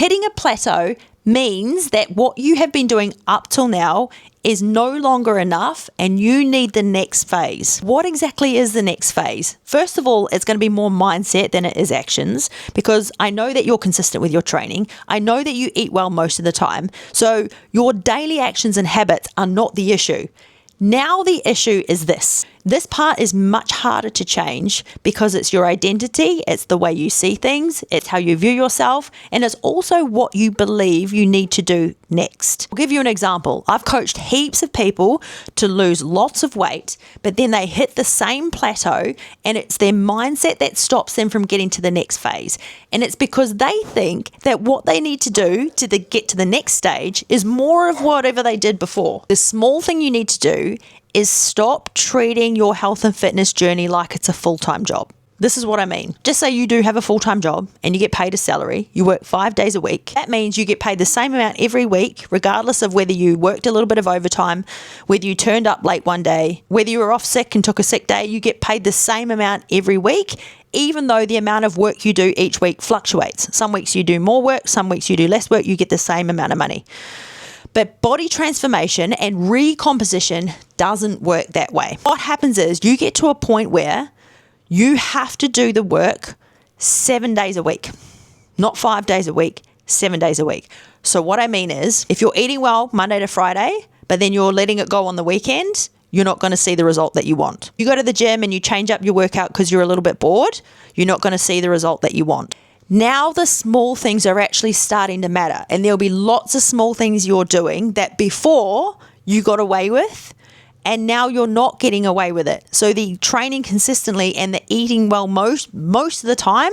Hitting a plateau means that what you have been doing up till now is no longer enough and you need the next phase. What exactly is the next phase? First of all, it's going to be more mindset than it is actions, because I know that you're consistent with your training. I know that you eat well most of the time. So your daily actions and habits are not the issue. Now the issue is this. This part is much harder to change because it's your identity, it's the way you see things, it's how you view yourself, and it's also what you believe you need to do next. I'll give you an example. I've coached heaps of people to lose lots of weight, but then they hit the same plateau and it's their mindset that stops them from getting to the next phase. And it's because they think that what they need to do to get to the next stage is more of whatever they did before. The small thing you need to do is stop treating your health and fitness journey like it's a full-time job. This is what I mean. Just say you do have a full-time job and you get paid a salary. You work 5 days a week. That means you get paid the same amount every week, regardless of whether you worked a little bit of overtime, whether you turned up late one day, whether you were off sick and took a sick day. You get paid the same amount every week, even though the amount of work you do each week fluctuates. Some weeks you do more work, some weeks you do less work. You get the same amount of money. But body transformation and recomposition doesn't work that way. What happens is you get to a point where you have to do the work 7 days a week, not 5 days a week, 7 days a week. So what I mean is, if you're eating well Monday to Friday, but then you're letting it go on the weekend, you're not going to see the result that you want. You go to the gym and you change up your workout because you're a little bit bored, you're not going to see the result that you want. Now the small things are actually starting to matter, and there'll be lots of small things you're doing that before you got away with, and now you're not getting away with it. So the training consistently and the eating well most of the time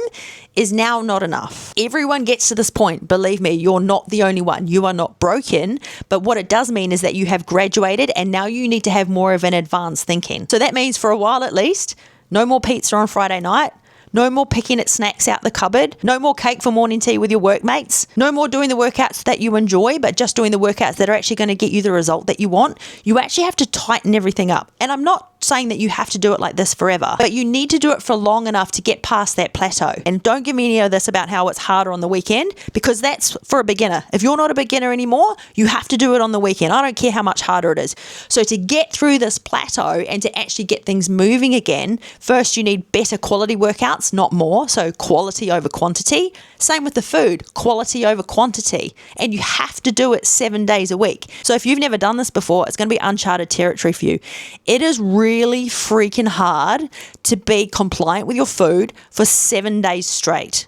is now not enough. Everyone gets to this point. Believe me, you're not the only one. You are not broken, but what it does mean is that you have graduated and now you need to have more of an advanced thinking. So that means for a while at least, no more pizza on Friday night. No more picking at snacks out the cupboard. No more cake for morning tea with your workmates. No more doing the workouts that you enjoy, but just doing the workouts that are actually going to get you the result that you want. You actually have to tighten everything up. And I'm not saying that you have to do it like this forever, but you need to do it for long enough to get past that plateau. And don't give me any of this about how it's harder on the weekend, because that's for a beginner. If you're not a beginner anymore, you have to do it on the weekend. I don't care how much harder it is. So to get through this plateau and to actually get things moving again, first you need better quality workouts, not more. So quality over quantity. Same with the food, quality over quantity. And you have to do it 7 days a week. So if you've never done this before, it's going to be uncharted territory for you. It is really freaking hard to be compliant with your food for 7 days straight.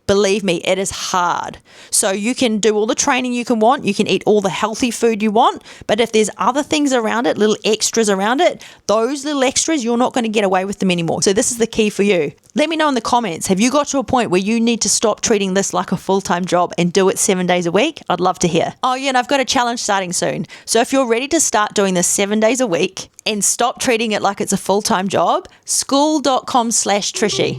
Believe me, it is hard. So you can do all the training you can want. You can eat all the healthy food you want. But if there's other things around it, little extras around it, those little extras, you're not going to get away with them anymore. So this is the key for you. Let me know in the comments, have you got to a point where you need to stop treating this like a full-time job and do it 7 days a week? I'd love to hear. Oh yeah, and I've got a challenge starting soon. So if you're ready to start doing this 7 days a week and stop treating it like it's a full-time job, school.com/Trishy.